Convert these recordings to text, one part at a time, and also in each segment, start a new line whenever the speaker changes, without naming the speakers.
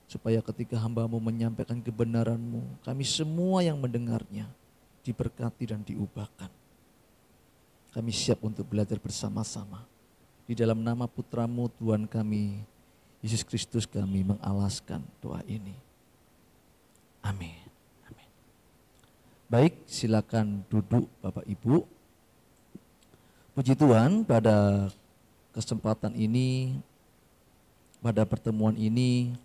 supaya ketika hamba-Mu menyampaikan kebenaran-Mu, kami semua yang mendengarnya diberkati dan diubahkan. Kami siap untuk belajar bersama-sama. Di dalam nama Putra-Mu Tuhan kami, Yesus Kristus, kami mengalaskan doa ini. Amin. Amin. Baik, silakan duduk Bapak Ibu. Puji Tuhan, pada kesempatan ini, pada pertemuan ini,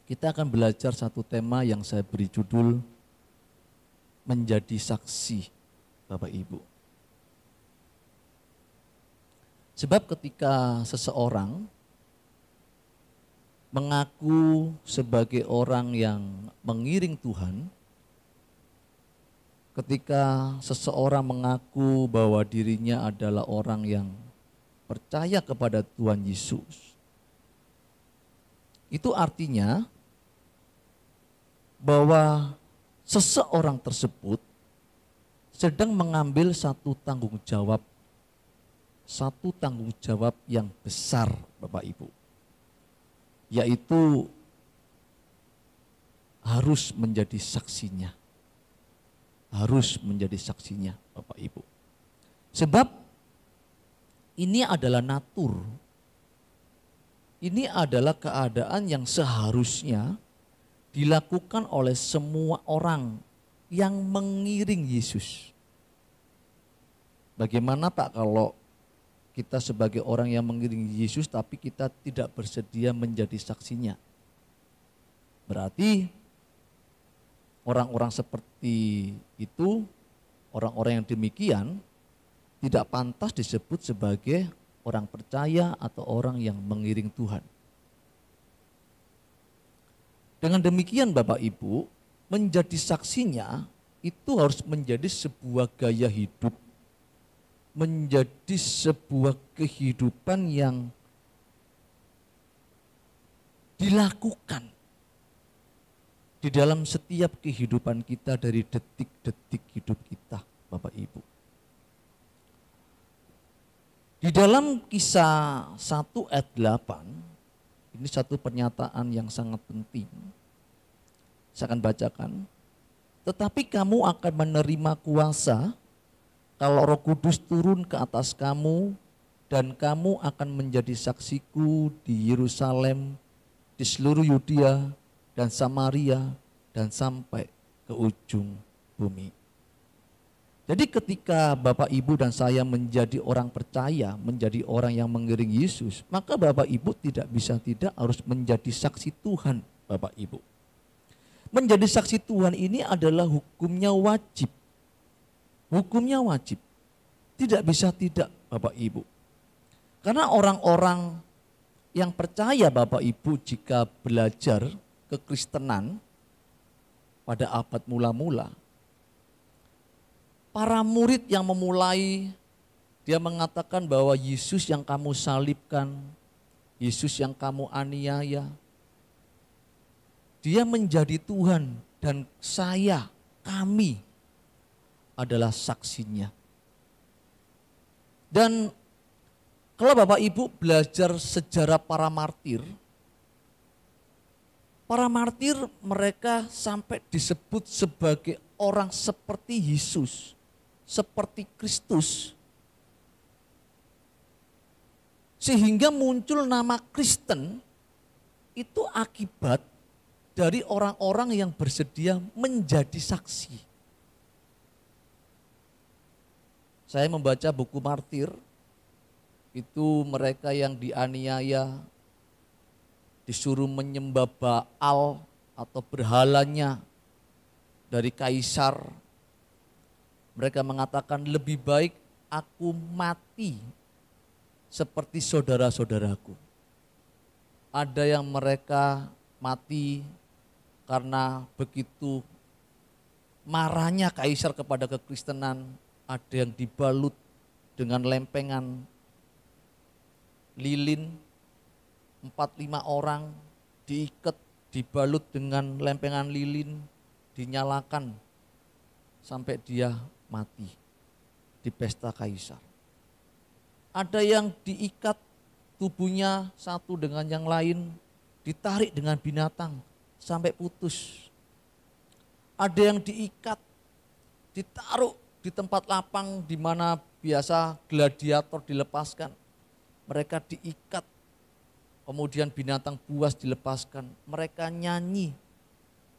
kita akan belajar satu tema yang saya beri judul menjadi saksi, Bapak Ibu. Sebab ketika seseorang mengaku sebagai orang yang mengiring Tuhan, ketika seseorang mengaku bahwa dirinya adalah orang yang percaya kepada Tuhan Yesus, itu artinya bahwa seseorang tersebut sedang mengambil satu tanggung jawab yang besar, Bapak Ibu, yaitu harus menjadi saksinya. Bapak Ibu. Sebab ini adalah natur. Ini adalah keadaan yang seharusnya dilakukan oleh semua orang yang mengiring Yesus. Bagaimana Pak kalau kita sebagai orang yang mengiring Yesus tapi kita tidak bersedia menjadi saksinya? Berarti orang-orang seperti itu, orang-orang yang demikian tidak pantas disebut sebagai orang percaya atau orang yang mengiring Tuhan. Dengan demikian Bapak Ibu, menjadi saksinya itu harus menjadi sebuah gaya hidup, menjadi sebuah kehidupan yang dilakukan di dalam setiap kehidupan kita dari detik-detik hidup kita, Bapak Ibu. Di dalam Kisah 1 ayat 8, ini satu pernyataan yang sangat penting. Saya akan bacakan. Tetapi kamu akan menerima kuasa kalau Roh Kudus turun ke atas kamu, dan kamu akan menjadi saksiku di Yerusalem, di seluruh Yudea dan Samaria, dan sampai ke ujung bumi. Jadi ketika Bapak Ibu dan saya menjadi orang percaya, menjadi orang yang mengiring Yesus, maka Bapak Ibu tidak bisa tidak harus menjadi saksi Tuhan, Bapak Ibu. Menjadi saksi Tuhan ini adalah hukumnya wajib. Hukumnya wajib. Tidak bisa tidak, Bapak Ibu. Karena orang-orang yang percaya Bapak Ibu jika belajar kekristenan pada abad mula-mula, para murid yang memulai, dia mengatakan bahwa Yesus yang kamu salibkan, Yesus yang kamu aniaya, dia menjadi Tuhan dan kami adalah saksinya. Dan kalau Bapak Ibu belajar sejarah para martir mereka sampai disebut sebagai orang seperti Yesus, seperti Kristus. Sehingga muncul nama Kristen itu akibat dari orang-orang yang bersedia menjadi saksi. Saya membaca buku martir, itu mereka yang dianiaya, disuruh menyembah Baal atau berhalanya dari kaisar. Mereka mengatakan lebih baik aku mati seperti saudara-saudaraku. Ada yang mereka mati karena begitu marahnya kaisar kepada kekristenan, ada yang dibalut dengan lempengan lilin, 4-5 orang diikat, dibalut dengan lempengan lilin, dinyalakan sampai dia mati di pesta kaisar. Ada yang diikat tubuhnya satu dengan yang lain, ditarik dengan binatang sampai putus. Ada yang diikat, ditaruh di tempat lapang di mana biasa gladiator dilepaskan. Mereka diikat, kemudian binatang buas dilepaskan. Mereka nyanyi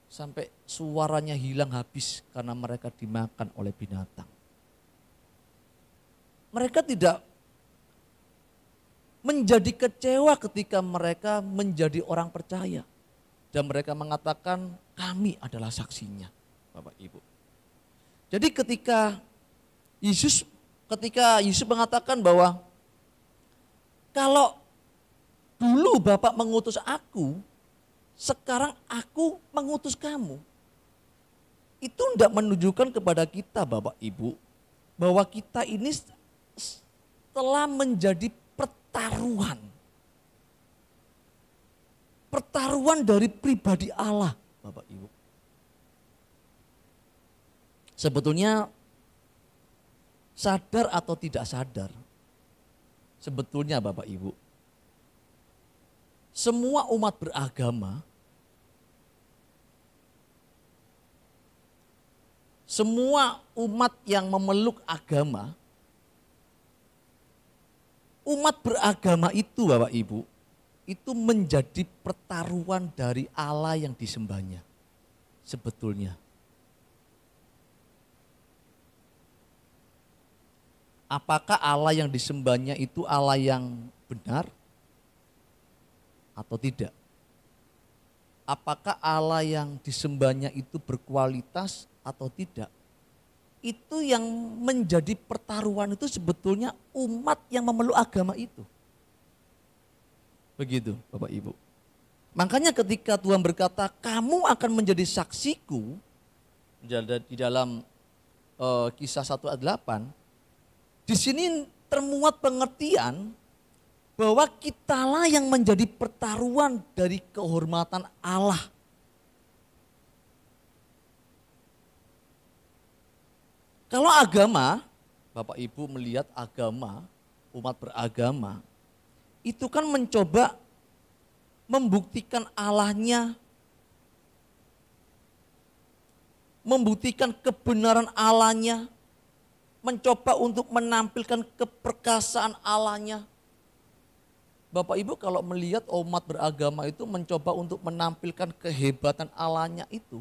sampai suaranya hilang habis karena mereka dimakan oleh binatang. Mereka tidak menjadi kecewa ketika mereka menjadi orang percaya. Dan mereka mengatakan kami adalah saksinya, Bapak Ibu. Jadi ketika Yesus mengatakan bahwa kalau dulu Bapak mengutus aku, sekarang aku mengutus kamu. Itu tidak menunjukkan kepada kita Bapak Ibu, bahwa kita ini telah menjadi pertaruhan. Pertaruhan dari pribadi Allah, Bapak Ibu. Sebetulnya sadar atau tidak sadar, sebetulnya Bapak Ibu, semua umat beragama, semua umat yang memeluk agama, umat beragama itu Bapak Ibu, itu menjadi pertaruhan dari Allah yang disembahnya. Sebetulnya. Apakah Allah yang disembahnya itu Allah yang benar atau tidak? Apakah Allah yang disembahnya itu berkualitas atau tidak? Itu yang menjadi pertaruhan itu sebetulnya umat yang memeluk agama itu. Begitu Bapak Ibu. Makanya ketika Tuhan berkata kamu akan menjadi saksiku di dalam Kisah 1 ayat 8, di sini termuat pengertian bahwa kitalah yang menjadi pertaruhan dari kehormatan Allah. Kalau agama, Bapak Ibu melihat agama, umat beragama, itu kan mencoba membuktikan Allahnya, membuktikan kebenaran Allahnya, mencoba untuk menampilkan keperkasaan Allahnya. Bapak Ibu kalau melihat umat beragama itu mencoba untuk menampilkan kehebatan Allahnya itu,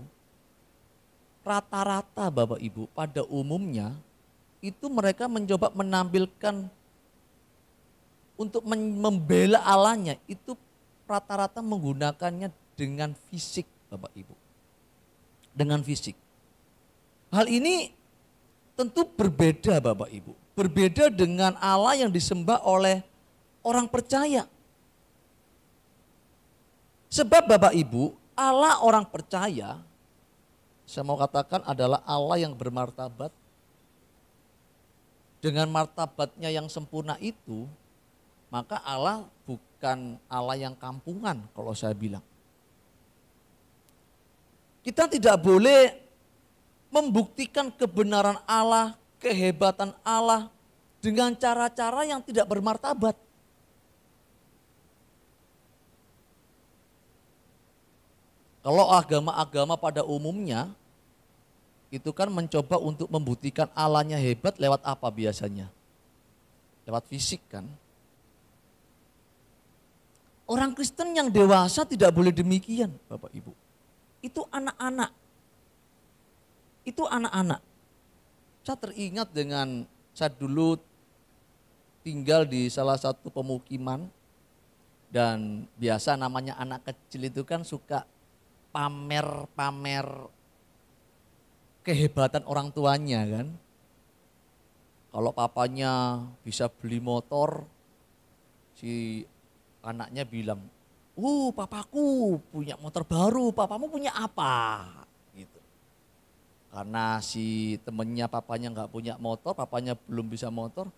rata-rata Bapak Ibu pada umumnya itu mereka mencoba menampilkan untuk membela Allahnya itu rata-rata menggunakannya dengan fisik Bapak Ibu. Dengan fisik. Hal ini tentu berbeda Bapak Ibu. Berbeda dengan Allah yang disembah oleh orang percaya. Sebab Bapak Ibu, Allah orang percaya, saya mau katakan adalah Allah yang bermartabat. Dengan martabatnya yang sempurna itu, maka Allah bukan Allah yang kampungan kalau saya bilang. Kita tidak boleh membuktikan kebenaran Allah, kehebatan Allah dengan cara-cara yang tidak bermartabat. Kalau agama-agama pada umumnya itu kan mencoba untuk membuktikan Allahnya hebat lewat apa biasanya? Lewat fisik kan? Orang Kristen yang dewasa tidak boleh demikian, Bapak Ibu. Itu anak-anak. Itu anak-anak. Saya teringat dengan saya dulu tinggal di salah satu pemukiman dan biasa namanya anak kecil itu kan suka pamer-pamer kehebatan orang tuanya kan. Kalau papanya bisa beli motor, si anaknya bilang, papaku punya motor baru, papamu punya apa? Gitu. Karena si temennya papanya nggak punya motor, papanya belum bisa motor,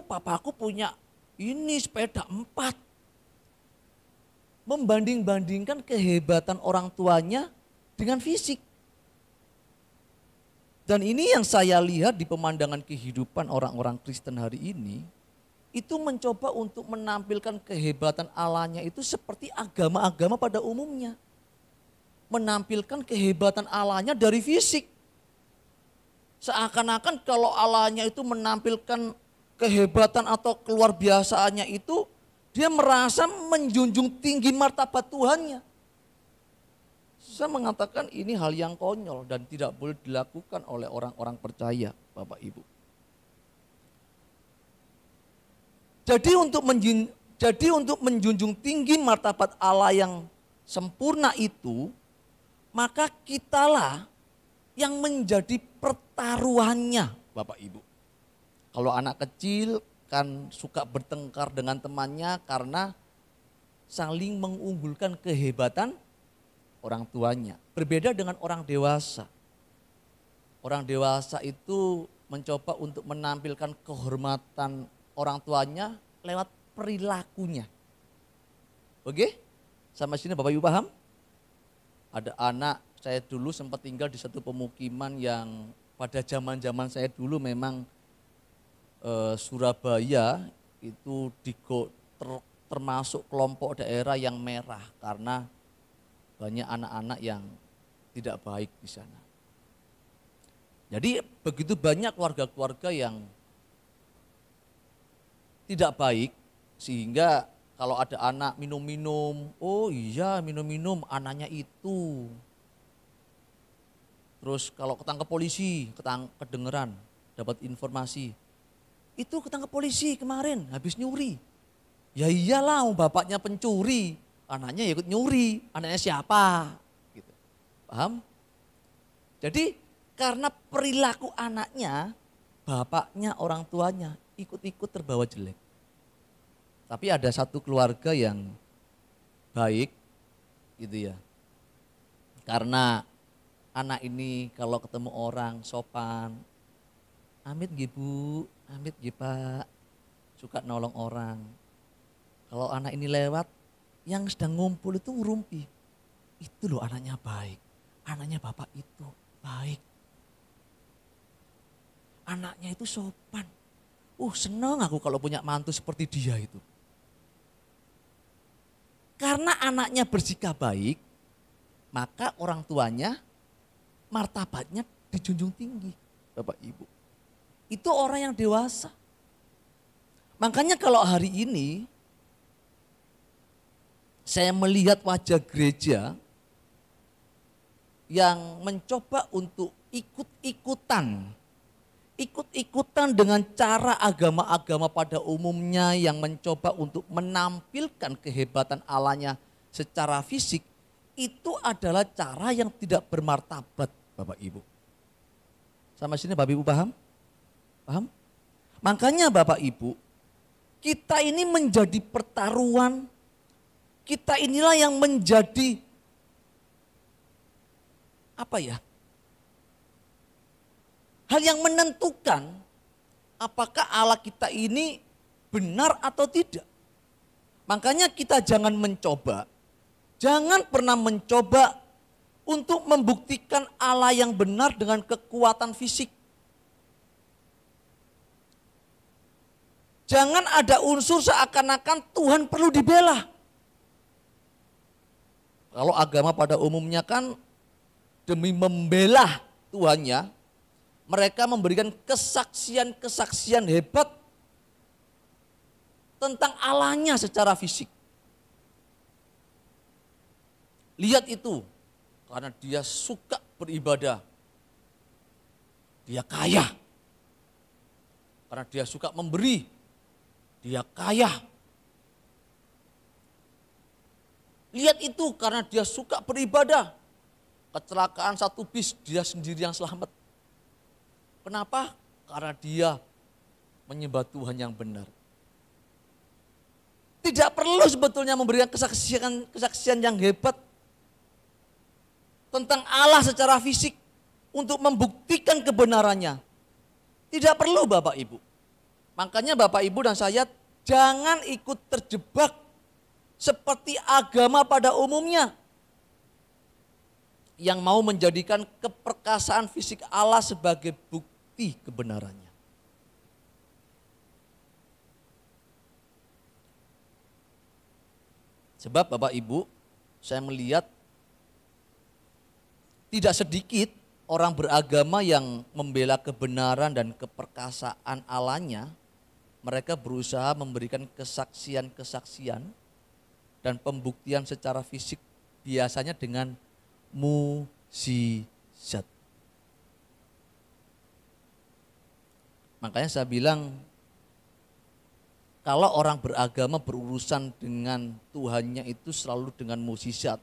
papaku punya ini sepeda 4. Membanding-bandingkan kehebatan orang tuanya dengan fisik. Dan ini yang saya lihat di pemandangan kehidupan orang-orang Kristen hari ini, itu mencoba untuk menampilkan kehebatan Allahnya itu seperti agama-agama pada umumnya. Menampilkan kehebatan Allahnya dari fisik. Seakan-akan kalau Allahnya itu menampilkan kehebatan atau keluar biasaannya itu, dia merasa menjunjung tinggi martabat Tuhannya. Saya mengatakan ini hal yang konyol dan tidak boleh dilakukan oleh orang-orang percaya, Bapak Ibu. Jadi untuk menjunjung tinggi martabat Allah yang sempurna itu, maka kitalah yang menjadi pertaruhannya, Bapak Ibu. Kalau anak kecil kan suka bertengkar dengan temannya karena saling mengunggulkan kehebatan orang tuanya. Berbeda dengan orang dewasa. Orang dewasa itu mencoba untuk menampilkan kehormatan orang tuanya lewat perilakunya. Oke? Sampai sini Bapak Ibu paham? Ada anak, saya dulu sempat tinggal di satu pemukiman yang pada zaman-zaman saya dulu memang Surabaya itu termasuk kelompok daerah yang merah karena banyak anak-anak yang tidak baik di sana. Jadi begitu banyak keluarga-keluarga yang tidak baik sehingga kalau ada anak minum-minum, oh iya minum-minum anaknya itu. Terus kalau ketangkep polisi, kedengeran, dapat informasi, itu ketangkep polisi kemarin habis nyuri. Ya iyalah bapaknya pencuri, anaknya ikut nyuri, anaknya siapa? Gitu. Paham? Jadi karena perilaku anaknya, bapaknya, orang tuanya ikut-ikut terbawa jelek. Tapi ada satu keluarga yang baik gitu ya. Karena anak ini kalau ketemu orang sopan, amit nggih Bu, amit nggih Pak, suka nolong orang. Kalau anak ini lewat, yang sedang ngumpul itu ngurumpi. Itu loh anaknya baik, anaknya bapak itu baik. Anaknya itu sopan. Senang aku kalau punya mantu seperti dia itu. Karena anaknya bersikap baik, maka orang tuanya martabatnya dijunjung tinggi, Bapak Ibu. Itu orang yang dewasa. Makanya kalau hari ini saya melihat wajah gereja yang mencoba untuk ikut-ikutan dengan cara agama-agama pada umumnya yang mencoba untuk menampilkan kehebatan Allahnya secara fisik, itu adalah cara yang tidak bermartabat, Bapak Ibu. Sampai sini Bapak Ibu paham? Paham? Makanya Bapak Ibu, kita ini menjadi pertaruhan, kita inilah yang menjadi hal yang menentukan apakah Allah kita ini benar atau tidak. Makanya kita jangan pernah mencoba untuk membuktikan Allah yang benar dengan kekuatan fisik. Jangan ada unsur seakan-akan Tuhan perlu dibela. Kalau agama pada umumnya kan demi membela Tuhannya, mereka memberikan kesaksian-kesaksian hebat tentang Allahnya secara fisik. Lihat itu, karena dia suka beribadah, dia kaya. Karena dia suka memberi, dia kaya. Lihat itu, karena dia suka beribadah, kecelakaan satu bis, dia sendiri yang selamat. Kenapa? Karena dia menyembah Tuhan yang benar. Tidak perlu sebetulnya memberikan kesaksian yang hebat tentang Allah secara fisik untuk membuktikan kebenarannya. Tidak perlu Bapak Ibu. Makanya Bapak Ibu dan saya jangan ikut terjebak seperti agama pada umumnya yang mau menjadikan keperkasaan fisik Allah sebagai bukti kebenarannya. Sebab Bapak Ibu, saya melihat tidak sedikit orang beragama yang membela kebenaran dan keperkasaan Allahnya. Mereka berusaha memberikan kesaksian-kesaksian dan pembuktian secara fisik, biasanya dengan mukjizat. Makanya saya bilang, kalau orang beragama berurusan dengan Tuhannya itu selalu dengan mukjizat.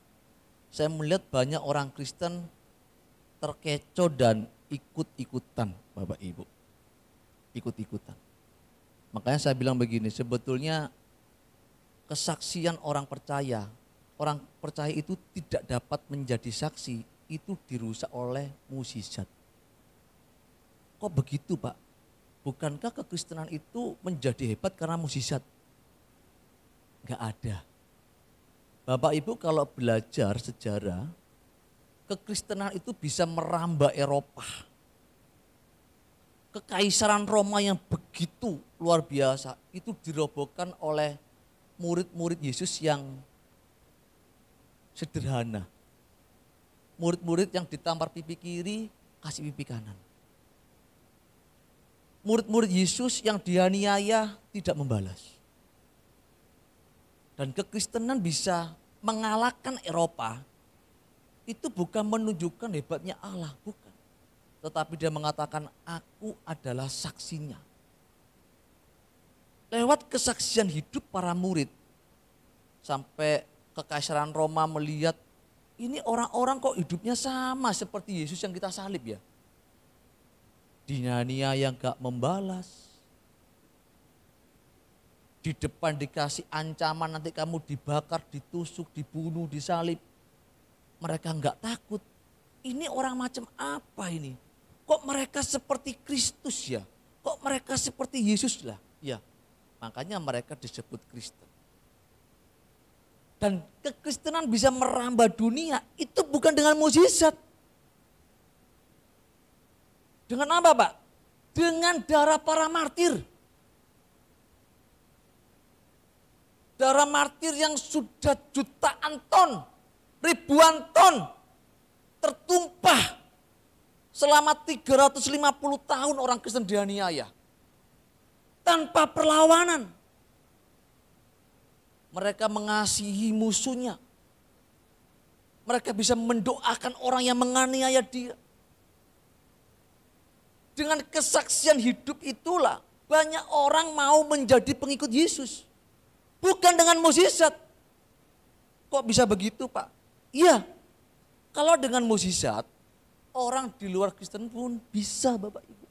Saya melihat banyak orang Kristen terkecoh dan ikut-ikutan, Bapak Ibu. Ikut-ikutan. Makanya saya bilang begini, sebetulnya kesaksian orang percaya itu tidak dapat menjadi saksi, itu dirusak oleh mukjizat. Kok begitu, Pak? Bukankah kekristenan itu menjadi hebat karena mukjizat? Enggak ada. Bapak Ibu kalau belajar sejarah, kekristenan itu bisa merambah Eropa. Kekaisaran Roma yang begitu luar biasa itu dirobohkan oleh murid-murid Yesus yang sederhana. Murid-murid yang ditampar pipi kiri, kasih pipi kanan. Murid-murid Yesus yang dianiaya tidak membalas. Dan kekristenan bisa mengalahkan Eropa, itu bukan menunjukkan hebatnya Allah, bukan. Tetapi dia mengatakan, aku adalah saksinya. Lewat kesaksian hidup para murid, sampai kekaisaran Roma melihat, ini orang-orang kok hidupnya sama seperti Yesus yang kita salib ya. Dinania yang gak membalas. Di depan dikasih ancaman nanti kamu dibakar, ditusuk, dibunuh, disalib. Mereka gak takut. Ini orang macam apa ini? Kok mereka seperti Kristus ya? Kok mereka seperti Yesus lah? Ya, makanya mereka disebut Kristen. Dan kekristenan bisa merambah dunia, itu bukan dengan mukjizat. Dengan apa, Pak? Dengan darah para martir. Darah martir yang sudah jutaan ton, ribuan ton tertumpah. Selama 350 tahun orang Kristen dianiaya. Tanpa perlawanan. Mereka mengasihi musuhnya. Mereka bisa mendoakan orang yang menganiaya dia. Dengan kesaksian hidup itulah banyak orang mau menjadi pengikut Yesus. Bukan dengan mukjizat. Kok bisa begitu, Pak? Iya. Kalau dengan mukjizat, orang di luar Kristen pun bisa, Bapak Ibu.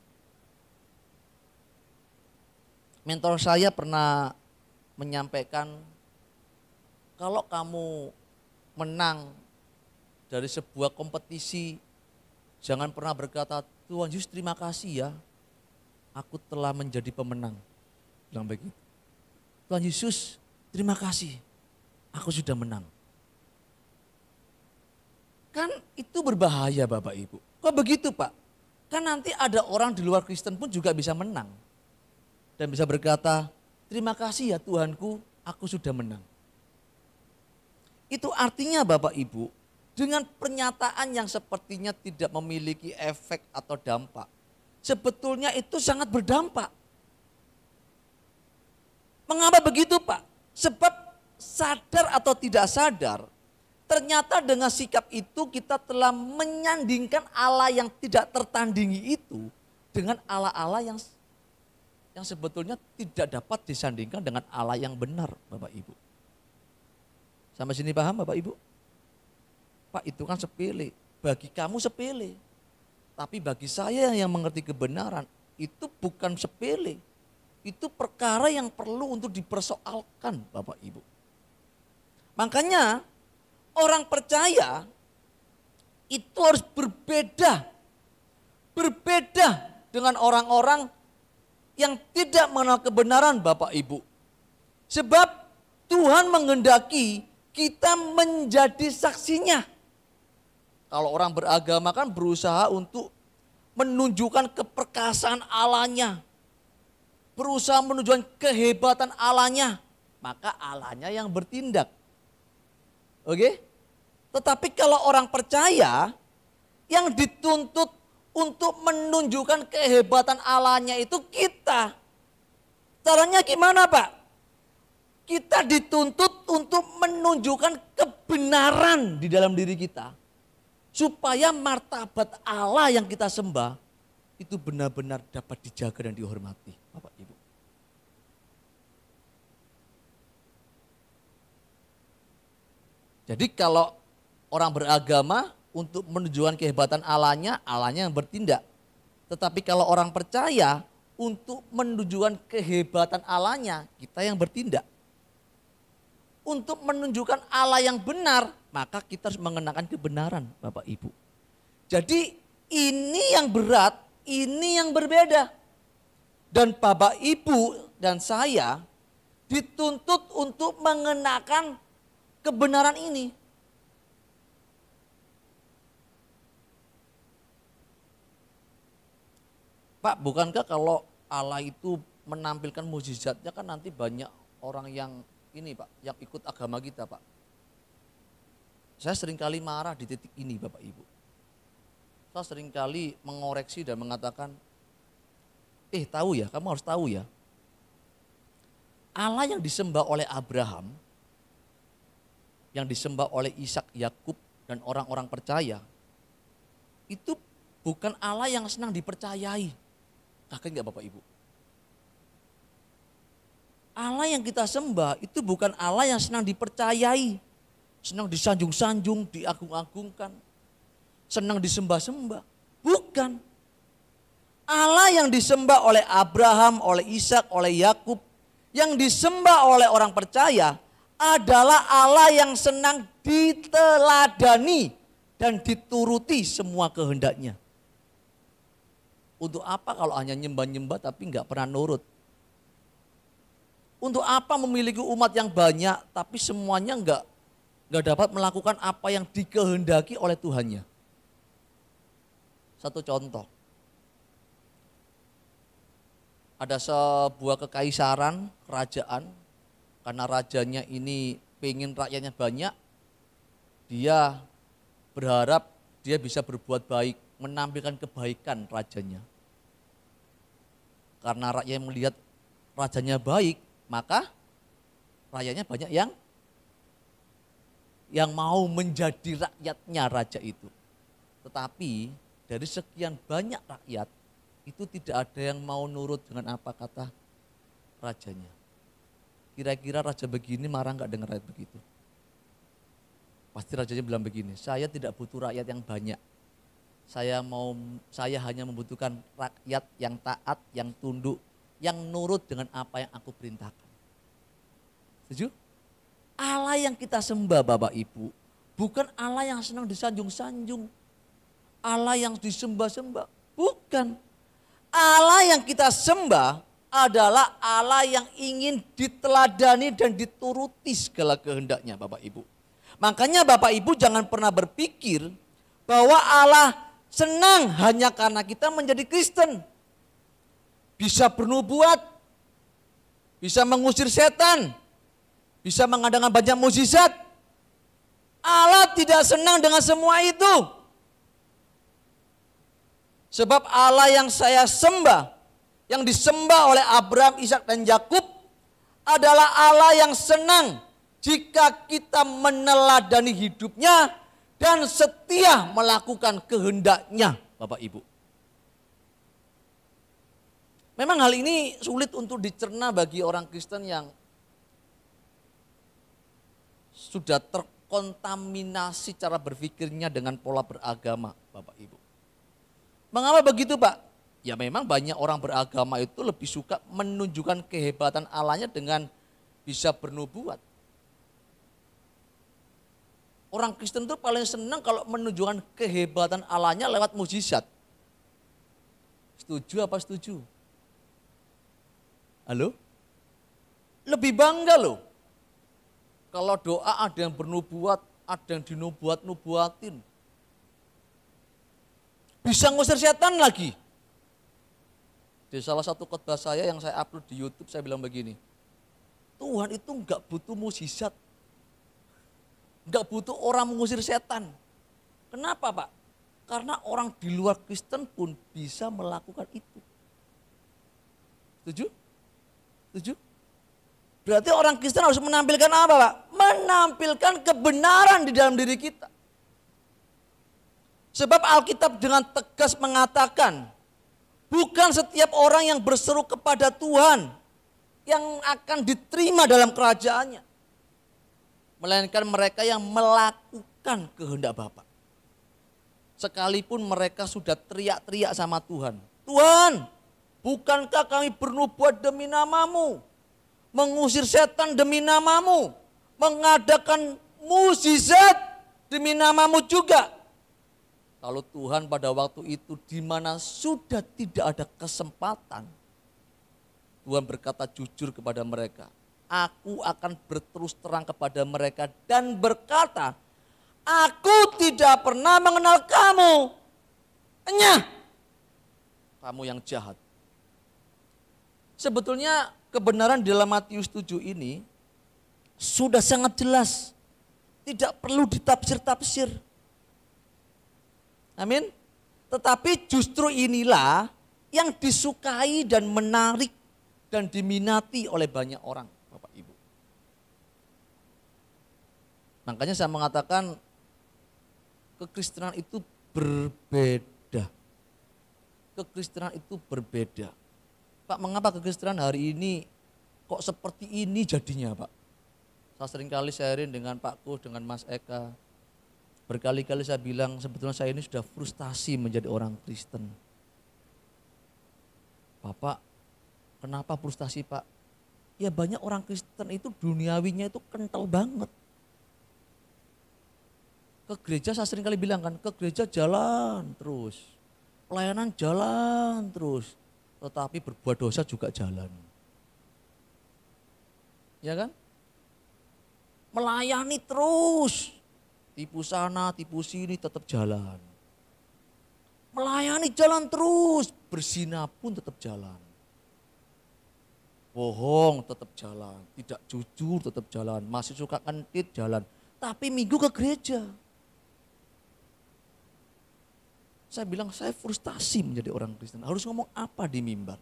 Mentor saya pernah menyampaikan, kalau kamu menang dari sebuah kompetisi, jangan pernah berkata, Tuhan Yesus terima kasih ya, aku telah menjadi pemenang. Bilang begitu. Tuhan Yesus terima kasih, aku sudah menang. Kan itu berbahaya Bapak Ibu. Kok begitu Pak? Kan nanti ada orang di luar Kristen pun juga bisa menang. Dan bisa berkata, terima kasih ya Tuhanku, aku sudah menang. Itu artinya Bapak Ibu, dengan pernyataan yang sepertinya tidak memiliki efek atau dampak. Sebetulnya itu sangat berdampak. Mengapa begitu Pak? Sebab sadar atau tidak sadar, ternyata dengan sikap itu kita telah menyandingkan Allah yang tidak tertandingi itu dengan Allah-Allah yang sebetulnya tidak dapat disandingkan dengan Allah yang benar Bapak Ibu. Sampai sini paham Bapak Ibu? Pak itu kan sepele, bagi kamu sepele. Tapi bagi saya yang mengerti kebenaran itu bukan sepele. Itu perkara yang perlu untuk dipersoalkan Bapak Ibu. Makanya orang percaya itu harus berbeda. Berbeda dengan orang-orang yang tidak mengenal kebenaran Bapak Ibu. Sebab Tuhan menghendaki kita menjadi saksinya. Kalau orang beragama kan berusaha untuk menunjukkan keperkasaan Allahnya. Berusaha menunjukkan kehebatan Allahnya. Maka Allahnya yang bertindak. Oke? Tetapi kalau orang percaya yang dituntut untuk menunjukkan kehebatan Allahnya itu kita. Caranya gimana, Pak? Kita dituntut untuk menunjukkan kebenaran di dalam diri kita. Supaya martabat Allah yang kita sembah itu benar-benar dapat dijaga dan dihormati, Bapak Ibu. Jadi kalau orang beragama untuk menunjukkan kehebatan Allahnya, Allahnya yang bertindak. Tetapi kalau orang percaya untuk menunjukkan kehebatan Allahnya, kita yang bertindak. Untuk menunjukkan Allah yang benar, maka kita harus mengenakan kebenaran, Bapak Ibu. Jadi ini yang berat, ini yang berbeda. Dan Bapak Ibu dan saya dituntut untuk mengenakan kebenaran ini. Pak, bukankah kalau Allah itu menampilkan mukjizatnya kan nanti banyak orang yang ini Pak, yang ikut agama kita Pak. Saya seringkali marah di titik ini Bapak Ibu. Saya seringkali mengoreksi dan mengatakan, tahu ya, kamu harus tahu ya. Allah yang disembah oleh Abraham, yang disembah oleh Ishak, Yakub dan orang-orang percaya, itu bukan Allah yang senang dipercayai. Kaget enggak Bapak Ibu? Allah yang kita sembah itu bukan Allah yang senang dipercayai, senang disanjung-sanjung, diagung-agungkan, senang disembah-sembah. Bukan. Allah yang disembah oleh Abraham, oleh Ishak, oleh Yakub, yang disembah oleh orang percaya adalah Allah yang senang diteladani dan dituruti semua kehendaknya. Untuk apa kalau hanya nyembah-nyembah tapi enggak pernah nurut? Untuk apa memiliki umat yang banyak tapi semuanya enggak dapat melakukan apa yang dikehendaki oleh Tuhannya? Satu contoh. Ada sebuah kekaisaran, kerajaan, karena rajanya ini pengen rakyatnya banyak, dia berharap dia bisa berbuat baik, menampilkan kebaikan rajanya. Karena rakyat melihat rajanya baik, maka rakyatnya banyak yang mau menjadi rakyatnya raja itu. Tetapi dari sekian banyak rakyat, itu tidak ada yang mau nurut dengan apa kata rajanya. Kira-kira raja begini marah enggak dengar rakyat begitu? Pasti rajanya bilang begini, saya tidak butuh rakyat yang banyak. Saya hanya membutuhkan rakyat yang taat, yang tunduk, yang nurut dengan apa yang aku perintahkan. Setuju? Allah yang kita sembah Bapak Ibu, bukan Allah yang senang disanjung-sanjung. Allah yang disembah-sembah, bukan. Allah yang kita sembah adalah Allah yang ingin diteladani dan dituruti segala kehendaknya Bapak Ibu. Makanya Bapak Ibu jangan pernah berpikir bahwa Allah senang hanya karena kita menjadi Kristen. Bisa bernubuat, bisa mengusir setan, bisa mengadakan banyak mukjizat. Allah tidak senang dengan semua itu. Sebab Allah yang saya sembah, yang disembah oleh Abraham, Ishak dan Yakub adalah Allah yang senang jika kita meneladani hidupnya dan setia melakukan kehendaknya Bapak Ibu. Memang hal ini sulit untuk dicerna bagi orang Kristen yang sudah terkontaminasi cara berpikirnya dengan pola beragama Bapak Ibu. Mengapa begitu Pak? Ya memang banyak orang beragama itu lebih suka menunjukkan kehebatan Allahnya dengan bisa bernubuat. Orang Kristen itu paling senang kalau menunjukkan kehebatan Allahnya lewat mukjizat. Setuju apa setuju? Halo? Lebih bangga loh. Kalau doa ada yang bernubuat, ada yang dinubuat-nubuatin. Bisa ngusir setan lagi. Di salah satu khotbah saya yang saya upload di YouTube saya bilang begini. Tuhan itu enggak butuh mukjizat. Enggak butuh orang mengusir setan. Kenapa Pak? Karena orang di luar Kristen pun bisa melakukan itu. Setuju? Setuju? Berarti orang Kristen harus menampilkan apa Pak? Menampilkan kebenaran di dalam diri kita. Sebab Alkitab dengan tegas mengatakan, bukan setiap orang yang berseru kepada Tuhan yang akan diterima dalam kerajaannya. Melainkan mereka yang melakukan kehendak Bapa. Sekalipun mereka sudah teriak-teriak sama Tuhan. Tuhan, bukankah kami bernubuat demi namamu? Mengusir setan demi namamu? Mengadakan mukjizat demi namamu juga? Lalu Tuhan pada waktu itu di mana sudah tidak ada kesempatan, Tuhan berkata jujur kepada mereka, aku akan berterus terang kepada mereka dan berkata, aku tidak pernah mengenal kamu. Enyah, kamu yang jahat. Sebetulnya kebenaran di dalam Matius 7 ini sudah sangat jelas. Tidak perlu ditafsir-tafsir. Amin. Tetapi justru inilah yang disukai dan menarik dan diminati oleh banyak orang, Bapak Ibu. Makanya saya mengatakan kekristenan itu berbeda. Kekristenan itu berbeda. Pak, mengapa kekristenan hari ini kok seperti ini jadinya Pak? Saya seringkali sharing dengan Pak Kus, dengan Mas Eka. Berkali-kali saya bilang sebetulnya saya ini sudah frustasi menjadi orang Kristen. Bapak, kenapa frustasi Pak? Ya banyak orang Kristen itu duniawinya itu kental banget. Ke gereja saya sering kali bilang kan, ke gereja jalan terus. Pelayanan jalan terus. Tetapi berbuat dosa juga jalan. Ya kan? Melayani terus. Tipu sana, tipu sini tetap jalan. Melayani jalan terus, berzina pun tetap jalan. Bohong tetap jalan, tidak jujur tetap jalan, masih suka kentit jalan. Tapi minggu ke gereja. Saya bilang saya frustasi menjadi orang Kristen. Harus ngomong apa di mimbar?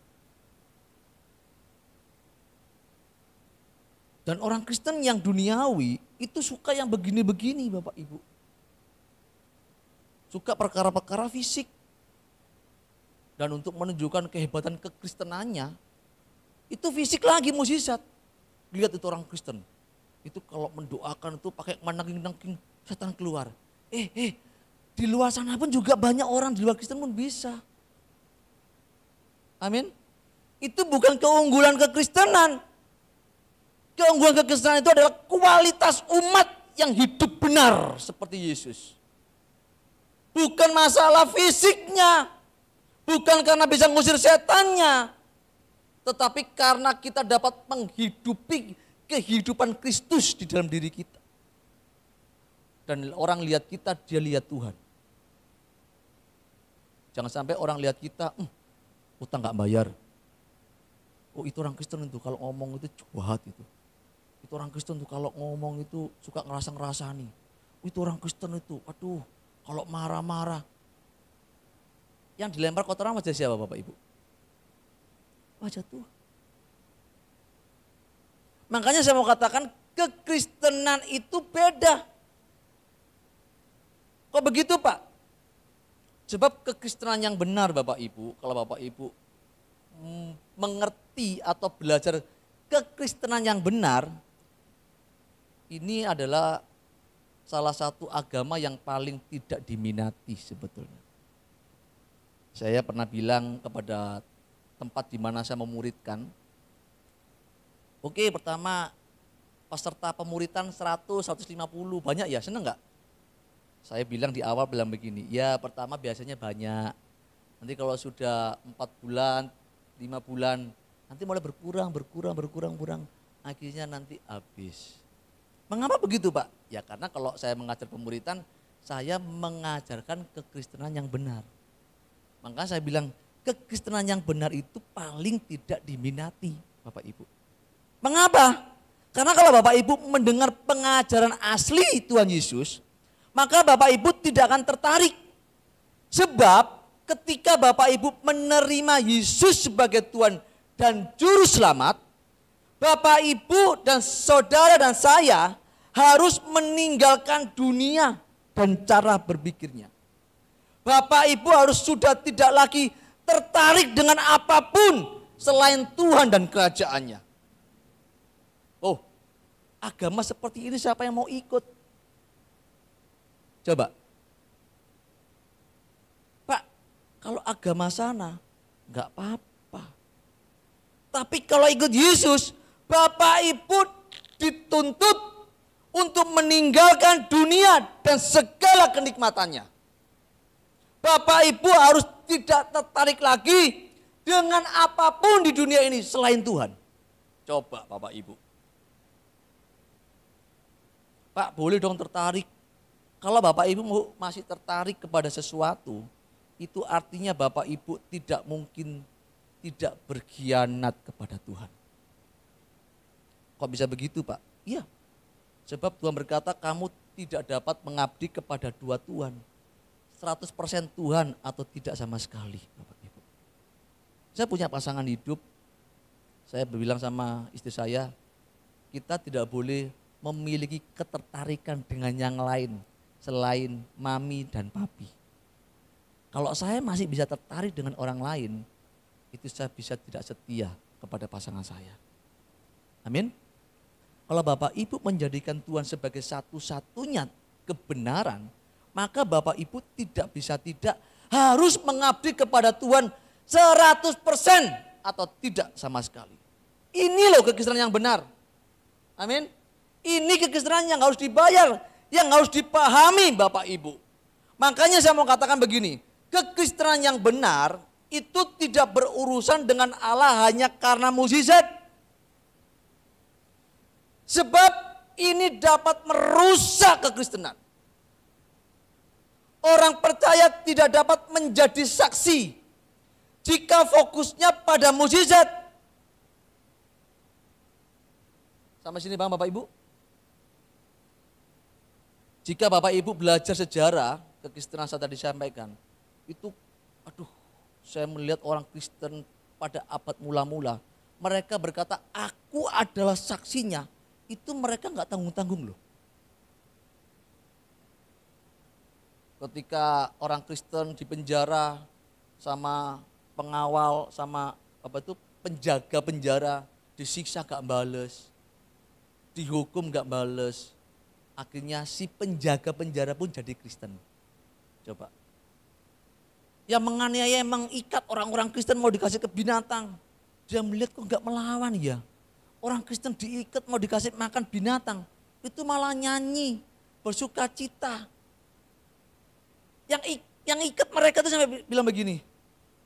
Dan orang Kristen yang duniawi itu suka yang begini-begini Bapak Ibu. Suka perkara-perkara fisik. Dan untuk menunjukkan kehebatan kekristenannya, itu fisik lagi mukjizat. Lihat itu orang Kristen. Itu kalau mendoakan itu pakai menangking-nangking setan keluar. Di luar sana pun juga banyak orang di luar Kristen pun bisa. Amin. Itu bukan keunggulan kekristenan. Keunggulan kekristenan itu adalah kualitas umat yang hidup benar seperti Yesus. Bukan masalah fisiknya, bukan karena bisa ngusir setannya, tetapi karena kita dapat menghidupi kehidupan Kristus di dalam diri kita. Dan orang lihat kita, dia lihat Tuhan. Jangan sampai orang lihat kita, utang gak bayar. Oh itu orang Kristen itu kalau ngomong itu jahat itu. Itu orang Kristen tuh kalau ngomong itu suka ngerasa-ngerasani. Itu orang Kristen itu, aduh kalau marah-marah. Yang dilempar kotoran wajah siapa Bapak Ibu? Wajah Tuhan. Makanya saya mau katakan kekristenan itu beda. Kok begitu Pak? Sebab kekristenan yang benar Bapak Ibu, kalau Bapak Ibu mengerti atau belajar kekristenan yang benar, ini adalah salah satu agama yang paling tidak diminati sebetulnya. Saya pernah bilang kepada tempat di mana saya memuridkan, oke pertama peserta pemuritan 100, 150, banyak ya, seneng gak? Saya bilang di awal bilang begini, ya pertama biasanya banyak, nanti kalau sudah 4 bulan, 5 bulan, nanti mulai berkurang, akhirnya nanti habis. Mengapa begitu Pak? Ya karena kalau saya mengajar pemuritan, saya mengajarkan kekristenan yang benar. Maka saya bilang kekristenan yang benar itu paling tidak diminati Bapak Ibu. Mengapa? Karena kalau Bapak Ibu mendengar pengajaran asli Tuhan Yesus, maka Bapak Ibu tidak akan tertarik. Sebab ketika Bapak Ibu menerima Yesus sebagai Tuhan dan Juru Selamat, Bapak Ibu dan saudara dan saya harus meninggalkan dunia dan cara berpikirnya. Bapak Ibu harus sudah tidak lagi tertarik dengan apapun selain Tuhan dan kerajaannya. Oh, agama seperti ini siapa yang mau ikut? Coba. Pak, kalau agama sana enggak apa-apa. Tapi kalau ikut Yesus, Bapak Ibu dituntut untuk meninggalkan dunia dan segala kenikmatannya. Bapak Ibu harus tidak tertarik lagi dengan apapun di dunia ini selain Tuhan. Coba Bapak Ibu. Pak, boleh dong tertarik. Kalau Bapak Ibu masih tertarik kepada sesuatu, itu artinya Bapak Ibu tidak mungkin tidak berkhianat kepada Tuhan. Kok bisa begitu, Pak? Iya. Sebab Tuhan berkata kamu tidak dapat mengabdi kepada dua Tuhan. 100% Tuhan atau tidak sama sekali, Bapak Ibu. Saya punya pasangan hidup. Saya berbilang sama istri saya, kita tidak boleh memiliki ketertarikan dengan yang lain selain mami dan papi. Kalau saya masih bisa tertarik dengan orang lain, itu saya bisa tidak setia kepada pasangan saya. Amin. Kalau Bapak Ibu menjadikan Tuhan sebagai satu-satunya kebenaran, maka Bapak Ibu tidak bisa tidak harus mengabdi kepada Tuhan 100% atau tidak sama sekali. Ini loh kekristenan yang benar. Amin. Ini kekristenan yang harus dibayar, yang harus dipahami Bapak Ibu. Makanya saya mau katakan begini, kekristenan yang benar itu tidak berurusan dengan Allah hanya karena mukjizat. Sebab ini dapat merusak kekristenan. Orang percaya tidak dapat menjadi saksi jika fokusnya pada mukjizat. Sampai sini Bang, Bapak Ibu? Jika Bapak Ibu belajar sejarah kekristenan saya tadi sampaikan, itu saya melihat orang Kristen pada abad mula-mula, mereka berkata, aku adalah saksinya. Itu mereka nggak tanggung-tanggung loh. Ketika orang Kristen dipenjara sama pengawal, sama penjaga penjara, disiksa gak bales, dihukum gak bales, akhirnya si penjaga penjara pun jadi Kristen. Coba. Yang menganiaya, yang mengikat orang-orang Kristen mau dikasih ke binatang. Dia melihat kok gak melawan ya. Orang Kristen diikat mau dikasih makan binatang. Itu malah nyanyi, bersuka cita. Yang ikat mereka itu sampai bilang begini,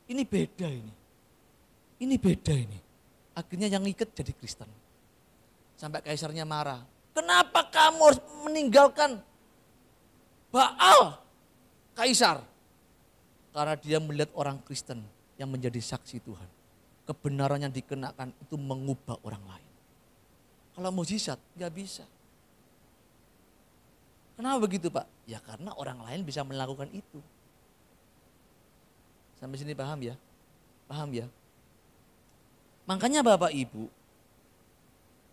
ini beda ini. Ini beda ini. Akhirnya yang ikat jadi Kristen. Sampai kaisarnya marah. Kenapa kamu harus meninggalkan Baal, kaisar? Karena dia melihat orang Kristen yang menjadi saksi Tuhan. Kebenaran yang dikenakan itu mengubah orang lain. Kalau mukjizat nggak bisa. Kenapa begitu Pak? Ya karena orang lain bisa melakukan itu. Sampai sini paham ya? Paham ya? Makanya Bapak Ibu,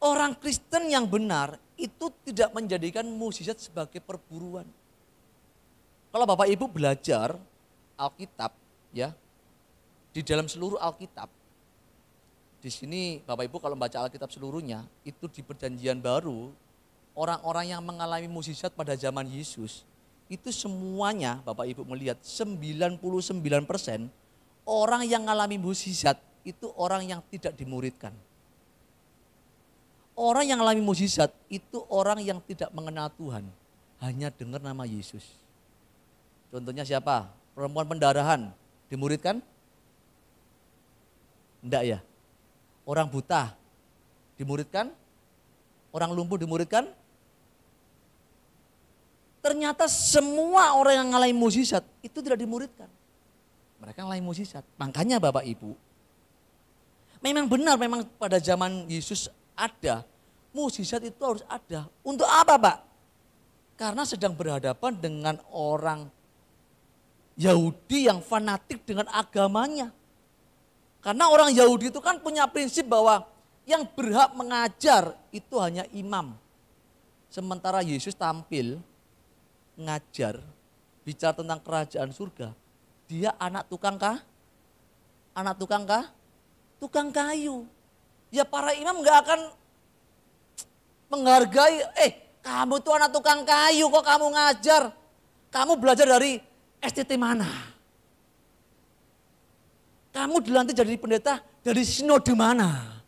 orang Kristen yang benar itu tidak menjadikan mukjizat sebagai perburuan. Kalau Bapak Ibu belajar Alkitab ya, di dalam seluruh Alkitab, di sini Bapak Ibu kalau membaca Alkitab seluruhnya, itu di Perjanjian Baru, orang-orang yang mengalami mukjizat pada zaman Yesus, itu semuanya Bapak Ibu melihat 99% orang yang mengalami mukjizat itu orang yang tidak dimuridkan. Orang yang mengalami mukjizat itu orang yang tidak mengenal Tuhan, hanya dengar nama Yesus. Contohnya siapa? Perempuan pendarahan, dimuridkan? Enggak ya? Orang buta, dimuridkan? Orang lumpuh dimuridkan? Ternyata semua orang yang mengalami mukjizat itu tidak dimuridkan. Mereka mengalami mukjizat. Makanya Bapak Ibu, memang benar memang pada zaman Yesus ada mukjizat itu harus ada. Untuk apa Pak? Karena sedang berhadapan dengan orang Yahudi yang fanatik dengan agamanya. Karena orang Yahudi itu kan punya prinsip bahwa yang berhak mengajar itu hanya imam. Sementara Yesus tampil ngajar, bicara tentang kerajaan surga. Dia anak tukang kah? Anak tukang kah? Tukang kayu. Ya para imam gak akan menghargai, kamu tuh anak tukang kayu kok kamu ngajar. Kamu belajar dari STT mana? Kamu dilantik jadi pendeta dari sinode mana?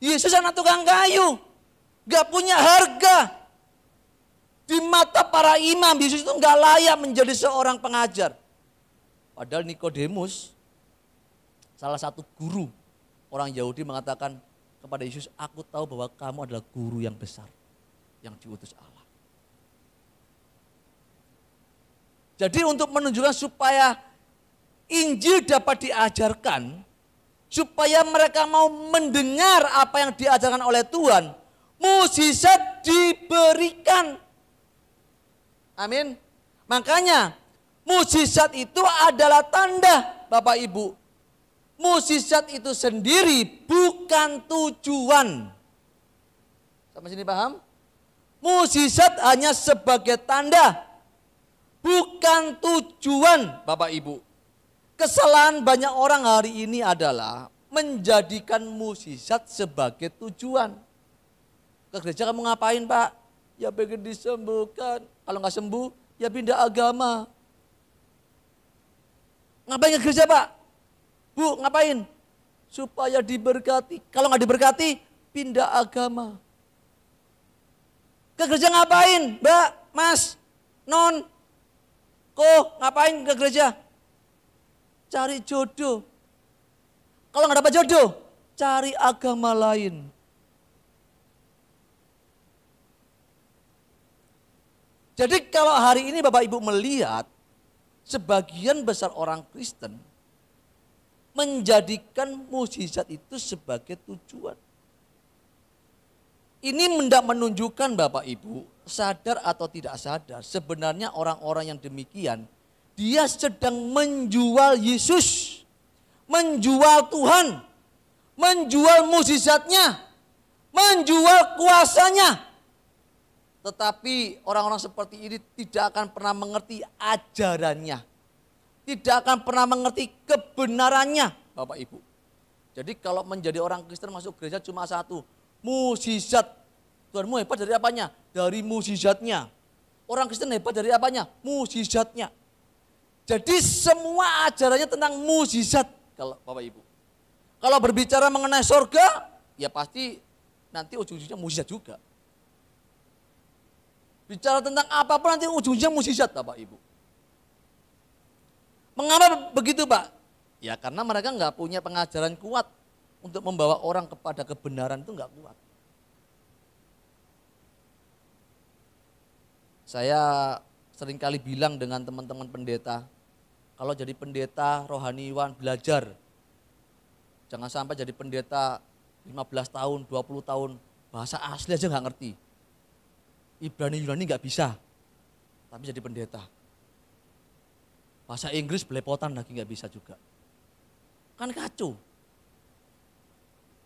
Yesus anak tukang kayu. Gak punya harga. Di mata para imam, Yesus itu gak layak menjadi seorang pengajar. Padahal Nikodemus, salah satu guru orang Yahudi mengatakan kepada Yesus, aku tahu bahwa kamu adalah guru yang besar, yang diutus Allah. Jadi untuk menunjukkan supaya Injil dapat diajarkan, supaya mereka mau mendengar apa yang diajarkan oleh Tuhan, mukjizat diberikan. Amin. Makanya mukjizat itu adalah tanda, Bapak Ibu. Mukjizat itu sendiri bukan tujuan. Sampai sini paham? Mukjizat hanya sebagai tanda, bukan tujuan, Bapak Ibu. Kesalahan banyak orang hari ini adalah menjadikan mukjizat sebagai tujuan. Ke gereja kamu ngapain Pak? Ya pengen disembuhkan. Kalau nggak sembuh, ya pindah agama. Ngapain ke gereja Pak? Bu, ngapain? Supaya diberkati. Kalau nggak diberkati, pindah agama. Ke gereja ngapain? Mbak, Mas, Non, ngapain ke gereja? Cari jodoh. Kalau nggak dapat jodoh, cari agama lain. Jadi kalau hari ini Bapak Ibu melihat sebagian besar orang Kristen menjadikan mukjizat itu sebagai tujuan. Ini hendak menunjukkan Bapak Ibu, sadar atau tidak sadar, sebenarnya orang-orang yang demikian, dia sedang menjual Yesus, menjual Tuhan, menjual mukjizatnya, menjual kuasanya. Tetapi orang-orang seperti ini tidak akan pernah mengerti ajarannya. Tidak akan pernah mengerti kebenarannya, Bapak Ibu. Jadi kalau menjadi orang Kristen masuk gereja cuma satu, mukjizat. Tuhanmu hebat dari apanya? Dari mukjizatnya. Orang Kristen hebat dari apanya? Mukjizatnya. Jadi semua ajarannya tentang mukjizat, kalau Bapak Ibu. Kalau berbicara mengenai surga, ya pasti nanti ujung-ujungnya mukjizat juga. Bicara tentang apapun nanti ujungnya mukjizat Bapak Ibu. Mengapa begitu Pak? Ya karena mereka nggak punya pengajaran kuat untuk membawa orang kepada kebenaran, itu nggak kuat. Saya seringkali bilang dengan teman-teman pendeta, kalau jadi pendeta rohaniwan belajar. Jangan sampai jadi pendeta 15 tahun, 20 tahun, bahasa asli aja nggak ngerti. Ibrani Yunani nggak bisa, tapi jadi pendeta. Bahasa Inggris belepotan lagi nggak bisa juga. Kan kacau.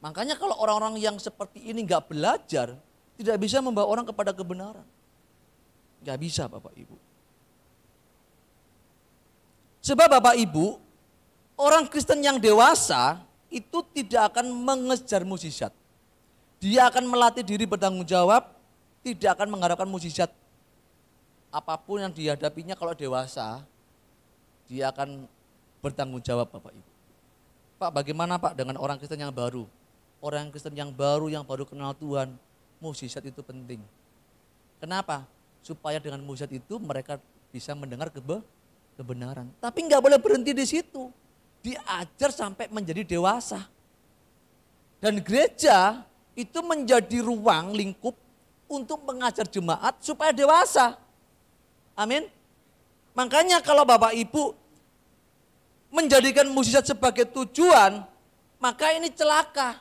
Makanya kalau orang-orang yang seperti ini nggak belajar, tidak bisa membawa orang kepada kebenaran. Nggak bisa Bapak Ibu. Sebab Bapak Ibu, orang Kristen yang dewasa itu tidak akan mengejar mukjizat. Dia akan melatih diri bertanggung jawab, tidak akan mengharapkan mukjizat. Apapun yang dihadapinya kalau dewasa, dia akan bertanggung jawab Bapak Ibu. Pak, bagaimana Pak dengan orang Kristen yang baru? Orang Kristen yang baru kenal Tuhan, mukjizat itu penting. Kenapa? Supaya dengan mukjizat itu mereka bisa mendengar kebenaran. Tapi nggak boleh berhenti di situ. Diajar sampai menjadi dewasa. Dan gereja itu menjadi ruang lingkup untuk mengajar jemaat supaya dewasa. Amin. Makanya kalau Bapak Ibu menjadikan mukjizat sebagai tujuan, maka ini celaka.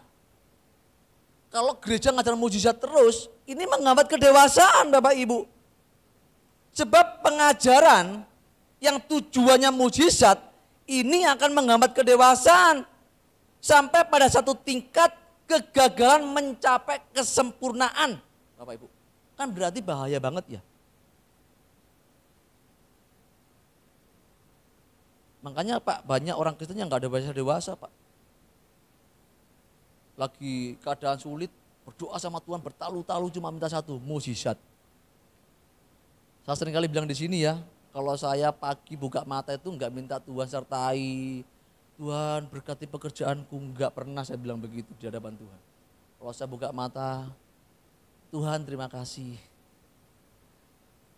Kalau gereja ngajar mujizat terus, ini menghambat kedewasaan Bapak Ibu. Sebab pengajaran yang tujuannya mujizat, ini akan menghambat kedewasaan. Sampai pada satu tingkat kegagalan mencapai kesempurnaan. Bapak Ibu, kan berarti bahaya banget ya. Makanya Pak, banyak orang Kristen yang gak ada bahasa dewasa Pak. Lagi keadaan sulit, berdoa sama Tuhan bertalu-talu cuma minta satu, mujizat. Saya sering kali bilang di sini ya, kalau saya pagi buka mata itu enggak minta Tuhan sertai, Tuhan berkati pekerjaanku, enggak pernah saya bilang begitu di hadapan Tuhan. Kalau saya buka mata, Tuhan terima kasih.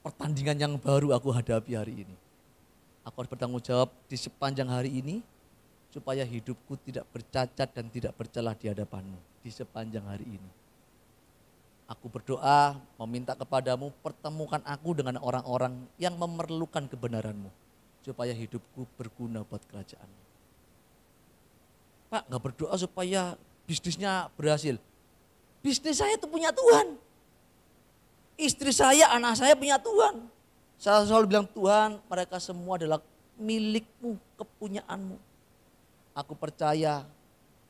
Pertandingan yang baru aku hadapi hari ini. Aku harus bertanggung jawab di sepanjang hari ini, supaya hidupku tidak bercacat dan tidak bercelah di hadapanmu di sepanjang hari ini. Aku berdoa meminta kepadamu, pertemukan aku dengan orang-orang yang memerlukan kebenaranmu, supaya hidupku berguna buat kerajaan-mu. Pak, gak berdoa supaya bisnisnya berhasil. Bisnis saya itu punya Tuhan. Istri saya, anak saya punya Tuhan. Saya selalu bilang, Tuhan, mereka semua adalah milikmu, kepunyaanmu. Aku percaya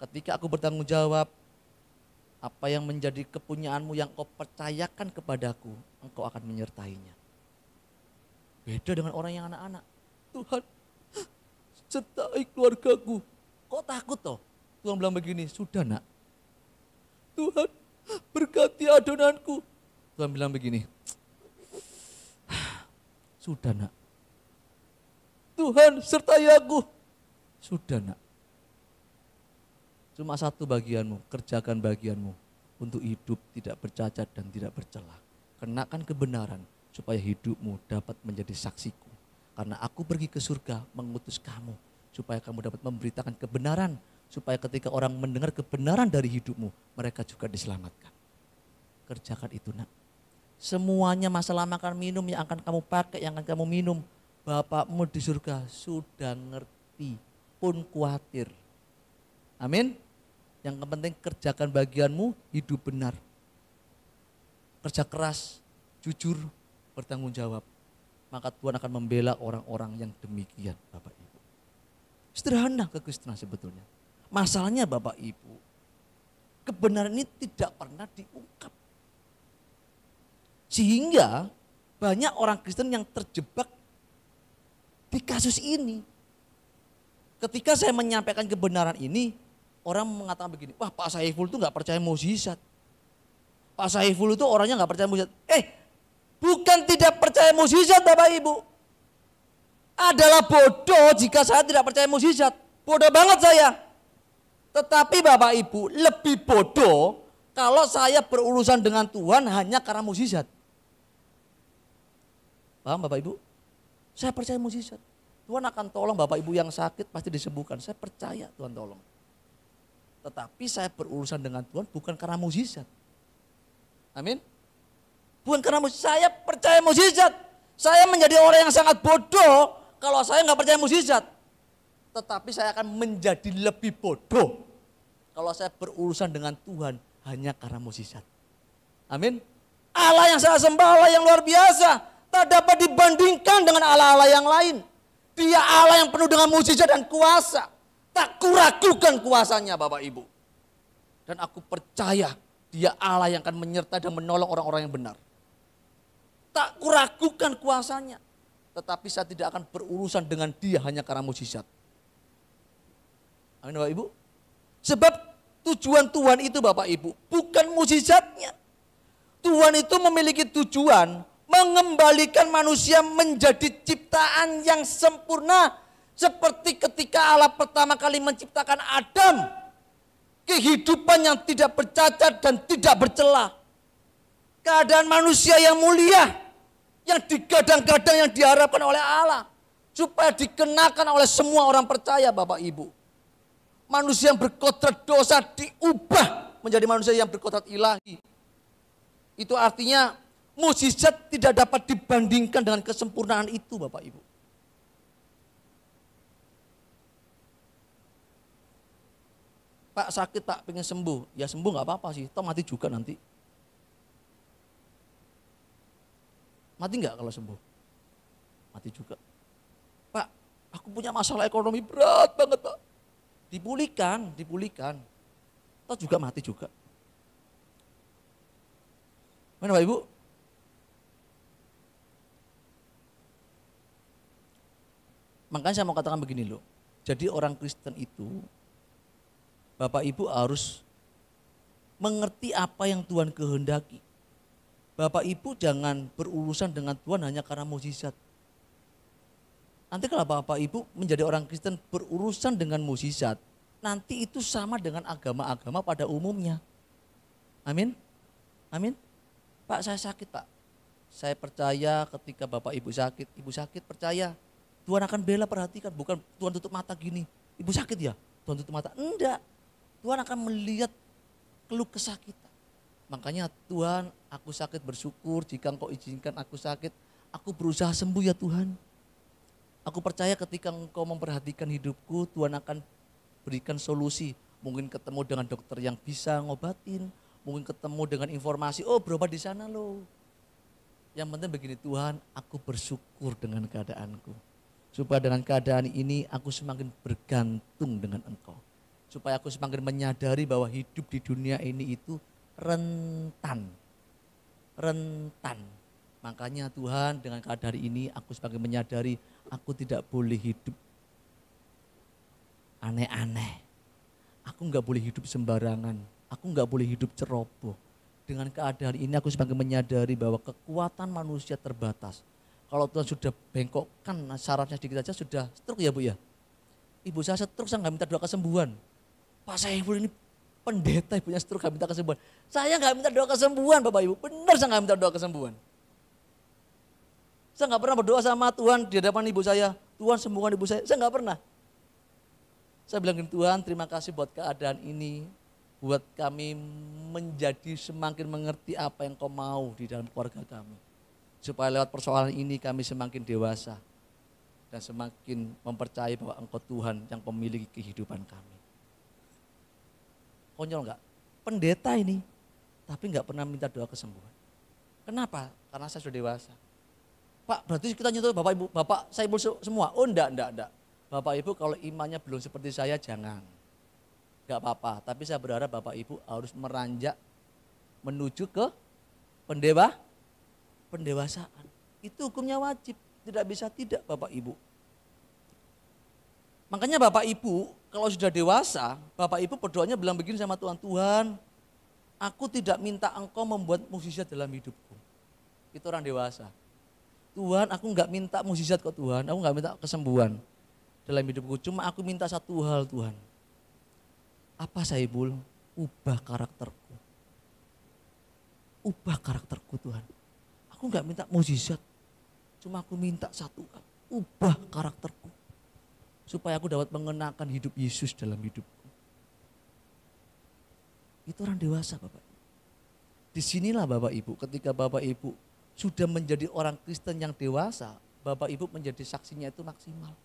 ketika aku bertanggung jawab, apa yang menjadi kepunyaanmu yang kau percayakan kepadaku, engkau akan menyertainya. Beda dengan orang yang anak-anak. Tuhan, sertai keluargaku. Kok takut toh? Tuhan bilang begini, sudah nak. Tuhan, berkati adonanku. Tuhan bilang begini, sudah nak. Tuhan, sertai aku. Sudah nak. Cuma satu bagianmu, kerjakan bagianmu untuk hidup tidak bercacat dan tidak bercelah. Kenakan kebenaran supaya hidupmu dapat menjadi saksiku. Karena aku pergi ke surga mengutus kamu supaya kamu dapat memberitakan kebenaran. Supaya ketika orang mendengar kebenaran dari hidupmu, mereka juga diselamatkan. Kerjakan itu nak. Semuanya masalah makan minum yang akan kamu pakai, yang akan kamu minum, Bapakmu di surga sudah ngerti, pun khawatir. Amin. Yang penting kerjakan bagianmu, hidup benar. Kerja keras, jujur, bertanggung jawab. Maka Tuhan akan membela orang-orang yang demikian Bapak Ibu. Sederhana kekristenan sebetulnya. Masalahnya Bapak Ibu, kebenaran ini tidak pernah diungkap. Sehingga banyak orang Kristen yang terjebak di kasus ini. Ketika saya menyampaikan kebenaran ini, orang mengatakan begini, wah Pak Saiful itu gak percaya mukjizat. Pak Saiful itu orangnya gak percaya mukjizat. Bukan tidak percaya mukjizat Bapak Ibu. Adalah bodoh jika saya tidak percaya mukjizat. Bodoh banget saya. Tetapi Bapak Ibu lebih bodoh kalau saya berurusan dengan Tuhan hanya karena mukjizat. Paham Bapak Ibu? Saya percaya mukjizat. Tuhan akan tolong Bapak Ibu yang sakit pasti disembuhkan. Saya percaya Tuhan tolong. Tetapi saya berurusan dengan Tuhan bukan karena mukjizat. Amin. Bukan karena mukjizat. Saya percaya mukjizat. Saya menjadi orang yang sangat bodoh kalau saya nggak percaya mukjizat. Tetapi saya akan menjadi lebih bodoh kalau saya berurusan dengan Tuhan hanya karena mukjizat. Amin. Allah yang saya sembah, Allah yang luar biasa. Tak dapat dibandingkan dengan Allah-Allah yang lain. Dia Allah yang penuh dengan mukjizat dan kuasa. Tak kuragukan kuasanya Bapak Ibu. Dan aku percaya dia Allah yang akan menyertai dan menolong orang-orang yang benar. Tak kuragukan kuasanya. Tetapi saya tidak akan berurusan dengan dia hanya karena mukjizat. Amin Bapak Ibu. Sebab tujuan Tuhan itu Bapak Ibu bukan mukjizatnya. Tuhan itu memiliki tujuan mengembalikan manusia menjadi ciptaan yang sempurna. Seperti ketika Allah pertama kali menciptakan Adam. Kehidupan yang tidak bercacat dan tidak bercelah. Keadaan manusia yang mulia. Yang digadang-gadang yang diharapkan oleh Allah. Supaya dikenakan oleh semua orang percaya Bapak Ibu. Manusia yang berkodrat dosa diubah menjadi manusia yang berkodrat ilahi. Itu artinya mukjizat tidak dapat dibandingkan dengan kesempurnaan itu Bapak Ibu. Pak sakit Pak, pengen sembuh. Ya sembuh nggak apa-apa sih, toh mati juga nanti. Mati nggak kalau sembuh? Mati juga. Pak, aku punya masalah ekonomi berat banget Pak. Dipulihkan. Toh juga mati juga. Mana Bapak Ibu? Makanya saya mau katakan begini loh. Jadi orang Kristen itu, Bapak Ibu harus mengerti apa yang Tuhan kehendaki. Bapak Ibu jangan berurusan dengan Tuhan hanya karena mukjizat. Nanti kalau Bapak Ibu menjadi orang Kristen berurusan dengan mukjizat, nanti itu sama dengan agama-agama pada umumnya. Amin. Amin. Pak saya sakit Pak. Saya percaya ketika Bapak Ibu sakit percaya. Tuhan akan bela perhatikan, bukan Tuhan tutup mata gini. Ibu sakit ya? Tuhan tutup mata. Enggak. Tuhan akan melihat keluh kesah kita. Makanya Tuhan, aku sakit bersyukur jika Engkau izinkan aku sakit. Aku berusaha sembuh ya Tuhan. Aku percaya ketika Engkau memperhatikan hidupku, Tuhan akan berikan solusi. Mungkin ketemu dengan dokter yang bisa ngobatin. Mungkin ketemu dengan informasi, oh berobat di sana loh. Yang penting begini, Tuhan, aku bersyukur dengan keadaanku. Supaya dengan keadaan ini aku semakin bergantung dengan Engkau. Supaya aku semakin menyadari bahwa hidup di dunia ini itu rentan. Makanya Tuhan, dengan keadaan ini aku semakin menyadari aku tidak boleh hidup aneh-aneh. Aku enggak boleh hidup sembarangan. Aku enggak boleh hidup ceroboh. Dengan keadaan ini aku semakin menyadari bahwa kekuatan manusia terbatas. Kalau Tuhan sudah bengkokkan sarafnya sedikit saja sudah stroke ya Bu ya. Ibu saya stroke, saya nggak minta doa kesembuhan. Pak Saiful ini pendeta, ibunya stroke nggak minta kesembuhan. Saya nggak minta doa kesembuhan Bapak Ibu, benar saya nggak minta doa kesembuhan. Saya nggak pernah berdoa sama Tuhan di hadapan ibu saya. Tuhan sembuhkan ibu saya nggak pernah. Saya bilang Tuhan terima kasih buat keadaan ini. Buat kami menjadi semakin mengerti apa yang Kau mau di dalam keluarga kami. Supaya lewat persoalan ini kami semakin dewasa. Dan semakin mempercayai bahwa Engkau Tuhan yang memiliki kehidupan kami. Konyol enggak? Pendeta ini, tapi enggak pernah minta doa kesembuhan. Kenapa? Karena saya sudah dewasa. Pak, berarti kita nyentuh Bapak Ibu, Bapak saya semua. Oh enggak. Bapak Ibu kalau imannya belum seperti saya jangan. Enggak apa-apa, tapi saya berharap Bapak Ibu harus meranjak menuju ke pendewasaan. Itu hukumnya wajib, tidak bisa tidak Bapak Ibu. Makanya Bapak Ibu kalau sudah dewasa, Bapak Ibu berdoanya bilang begini sama Tuhan, Tuhan aku tidak minta Engkau membuat mukjizat dalam hidupku. Itu orang dewasa. Tuhan aku enggak minta mukjizat kok Tuhan, aku enggak minta kesembuhan dalam hidupku. Cuma aku minta satu hal Tuhan. Apa Saiful? Ubah karakterku. Ubah karakterku Tuhan. Aku enggak minta mukjizat. Cuma aku minta satu hal. Ubah karakterku. Supaya aku dapat mengenakan hidup Yesus dalam hidupku. Itu orang dewasa Bapak. Disinilah Bapak Ibu, ketika Bapak Ibu sudah menjadi orang Kristen yang dewasa, Bapak Ibu menjadi saksinya itu maksimal.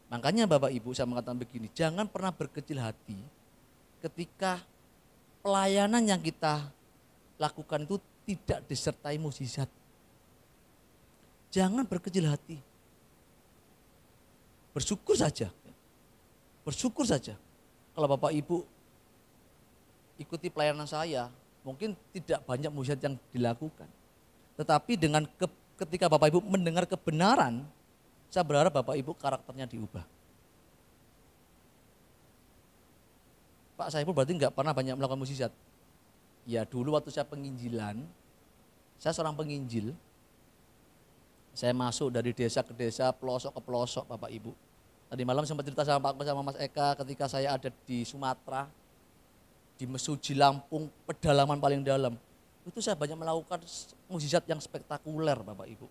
Makanya Bapak Ibu saya mengatakan begini, jangan pernah berkecil hati ketika pelayanan yang kita lakukan itu tidak disertai mukjizat. Jangan berkecil hati. Bersyukur saja. Bersyukur saja. Kalau Bapak Ibu ikuti pelayanan saya, mungkin tidak banyak mukjizat yang dilakukan. Tetapi dengan ketika Bapak Ibu mendengar kebenaran, saya berharap Bapak Ibu karakternya diubah. Pak Saiful berarti enggak pernah banyak melakukan mukjizat. Ya dulu waktu saya penginjilan, saya seorang penginjil. Saya masuk dari desa ke desa, pelosok ke pelosok Bapak Ibu. Tadi malam sempat cerita sama Pak sama Mas Eka ketika saya ada di Sumatera, di Mesuji Lampung, pedalaman paling dalam. Itu saya banyak melakukan mukjizat yang spektakuler Bapak Ibu.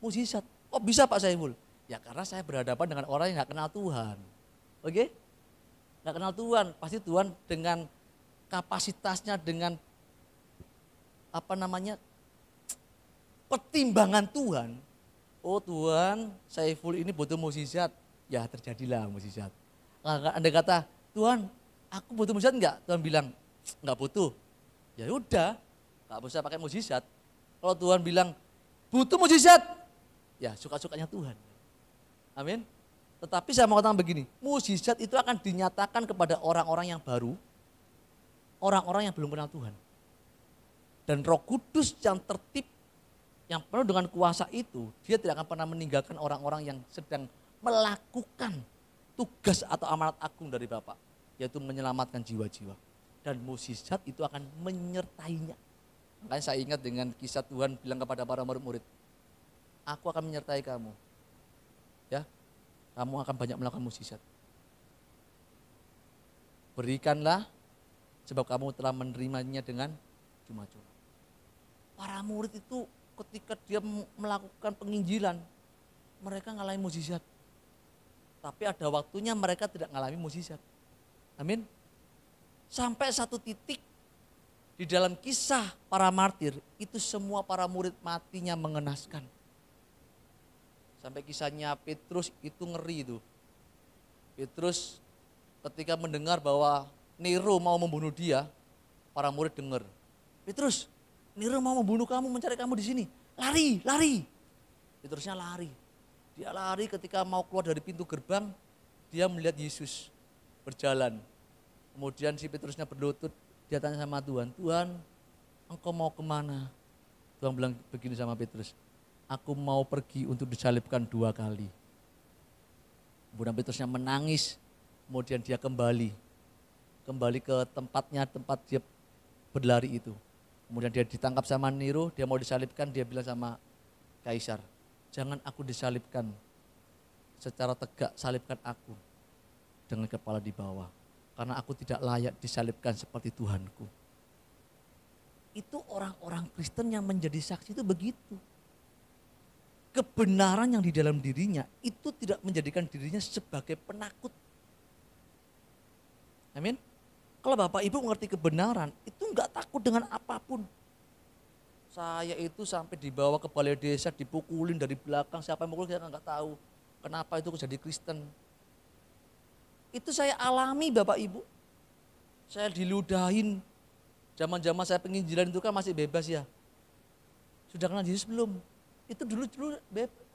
Mukjizat, kok bisa Pak Saiful? Ya karena saya berhadapan dengan orang yang gak kenal Tuhan. Oke? Gak kenal Tuhan, pasti Tuhan dengan kapasitasnya, dengan pertimbangan Tuhan. Oh Tuhan, Saiful ini butuh mukjizat. Ya terjadilah mukjizat. Andai kata Tuhan, aku butuh mujizat enggak? Tuhan bilang, enggak butuh. Ya udah, enggak usah pakai mujizat. Kalau Tuhan bilang, butuh mujizat, ya suka-sukanya Tuhan. Amin. Tetapi saya mau katakan begini, mujizat itu akan dinyatakan kepada orang-orang yang baru, orang-orang yang belum kenal Tuhan. Dan Roh Kudus yang tertib, yang penuh dengan kuasa itu, dia tidak akan pernah meninggalkan orang-orang yang sedang melakukan tugas atau amanat agung dari Bapa, yaitu menyelamatkan jiwa-jiwa. Dan mukjizat itu akan menyertainya. Makanya saya ingat dengan kisah Tuhan bilang kepada para murid-murid, aku akan menyertai kamu. Ya, kamu akan banyak melakukan mukjizat. Berikanlah sebab kamu telah menerimanya dengan cuma-cuma. Para murid itu ketika dia melakukan penginjilan, mereka ngalami mukjizat. Tapi ada waktunya mereka tidak ngalami mukjizat. Amin. Sampai satu titik di dalam kisah para martir, itu semua para murid matinya mengenaskan. Sampai kisahnya Petrus itu ngeri itu. Petrus ketika mendengar bahwa Nero mau membunuh dia, para murid dengar. Petrus, Nero mau membunuh kamu, mencari kamu di sini. Lari, lari. Petrusnya lari. Dia lari ketika mau keluar dari pintu gerbang, dia melihat Yesus berjalan. Kemudian si Petrusnya berlutut, dia tanya sama Tuhan, Tuhan engkau mau kemana? Tuhan bilang begini sama Petrus, aku mau pergi untuk disalibkan 2 kali. Kemudian Petrusnya menangis, kemudian dia kembali ke tempatnya, tempat dia berlari itu. Kemudian dia ditangkap sama Nero, dia mau disalibkan, dia bilang sama Kaisar, jangan aku disalibkan secara tegak, salibkan aku dengan kepala di bawah. Karena aku tidak layak disalibkan seperti Tuhanku. Itu orang-orang Kristen yang menjadi saksi itu begitu. Kebenaran yang di dalam dirinya itu tidak menjadikan dirinya sebagai penakut. Amin. Kalau Bapak Ibu mengerti kebenaran, itu enggak takut dengan apapun. Saya itu sampai dibawa ke balai desa, dipukulin dari belakang, siapa yang mukul saya enggak tahu. Kenapa itu jadi Kristen? Itu saya alami Bapak Ibu. Saya diludahin. Zaman-zaman saya penginjilan itu kan masih bebas ya. Sudah kenal Yesus belum? Itu dulu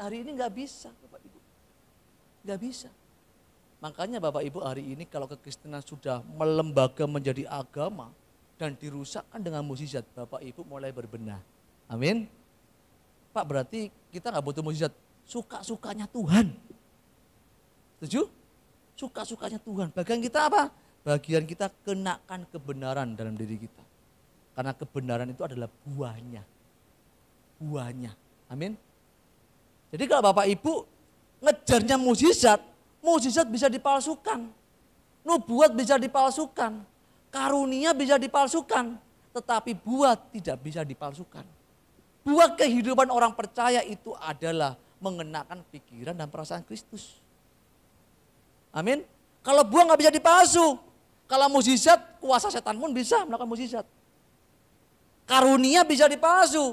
hari ini enggak bisa Bapak Ibu. Enggak bisa. Makanya Bapak Ibu hari ini kalau kekristenan sudah melembaga menjadi agama dan dirusakkan dengan mukjizat, Bapak Ibu mulai berbenah. Amin. Pak, berarti kita enggak butuh mukjizat. Suka-sukanya Tuhan. Setuju? Suka-sukanya Tuhan. Bagian kita apa? Bagian kita kenakan kebenaran dalam diri kita. Karena kebenaran itu adalah buahnya. Buahnya. Amin. Jadi kalau Bapak Ibu ngejarnya mukjizat, mukjizat bisa dipalsukan. Nubuat bisa dipalsukan. Karunia bisa dipalsukan. Tetapi buah tidak bisa dipalsukan. Buah kehidupan orang percaya itu adalah mengenakan pikiran dan perasaan Kristus. Amin. Kalau buah nggak bisa dipalsu, kalau mukjizat kuasa setan pun bisa melakukan mukjizat. Karunia bisa dipalsu,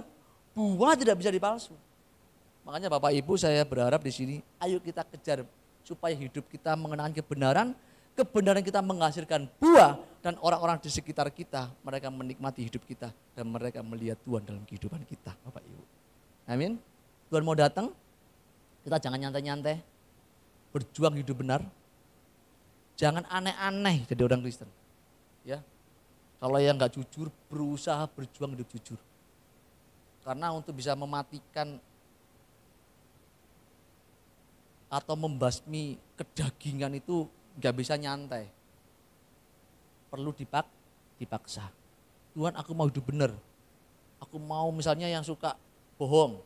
buah tidak bisa dipalsu. Makanya Bapak Ibu saya berharap di sini, ayo kita kejar supaya hidup kita mengenakan kebenaran, kebenaran kita menghasilkan buah dan orang-orang di sekitar kita mereka menikmati hidup kita dan mereka melihat Tuhan dalam kehidupan kita, Bapak Ibu. Amin. Tuhan mau datang, kita jangan nyantai-nyantai, berjuang hidup benar. Jangan aneh-aneh jadi orang Kristen. Ya. Kalau yang enggak jujur, berusaha berjuang hidup jujur. Karena untuk bisa mematikan atau membasmi kedagingan itu enggak bisa nyantai. Perlu dipaksa. Tuhan, aku mau hidup benar. Aku mau misalnya yang suka bohong.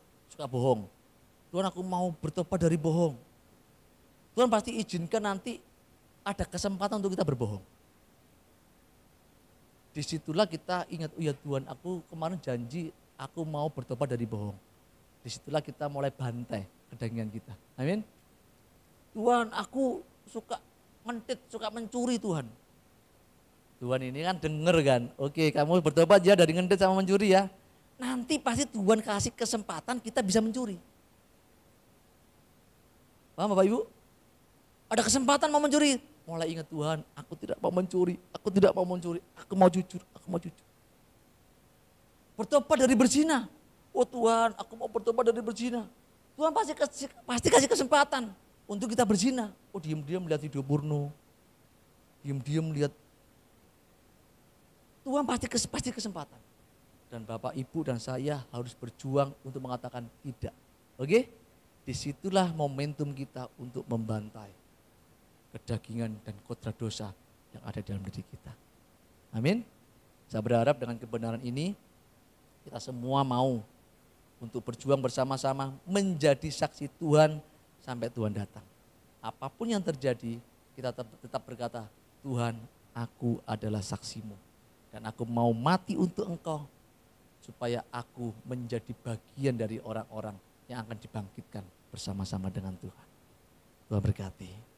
Tuhan, aku mau bertobat dari bohong. Tuhan pasti izinkan nanti ada kesempatan untuk kita berbohong. Disitulah kita ingat, oh ya Tuhan, aku kemarin janji aku mau bertobat dari bohong. Disitulah kita mulai bantai kedagingan kita. Amin. Tuhan, aku suka ngentit, suka mencuri Tuhan. Tuhan ini kan denger kan, oke kamu bertobat ya dari ngentit sama mencuri ya. Nanti pasti Tuhan kasih kesempatan kita bisa mencuri. Paham Bapak Ibu? Ada kesempatan mau mencuri, mulai ingat Tuhan, aku tidak mau mencuri, aku tidak mau mencuri, aku mau jujur, aku mau jujur. Bertobat dari berzina. Oh Tuhan, aku mau bertobat dari berzina. Tuhan pasti kasih kesempatan untuk kita berzina. Oh diam-diam lihat video porno, diam-diam lihat. Tuhan pasti kesempatan. Dan Bapak, Ibu, dan saya harus berjuang untuk mengatakan tidak. Oke? Disitulah momentum kita untuk membantai kedagingan dan kodrat dosa yang ada dalam diri kita. Amin. Saya berharap dengan kebenaran ini kita semua mau untuk berjuang bersama-sama menjadi saksi Tuhan sampai Tuhan datang. Apapun yang terjadi, kita tetap berkata, Tuhan, aku adalah saksimu. Dan aku mau mati untuk Engkau, supaya aku menjadi bagian dari orang-orang yang akan dibangkitkan bersama-sama dengan Tuhan. Tuhan berkati.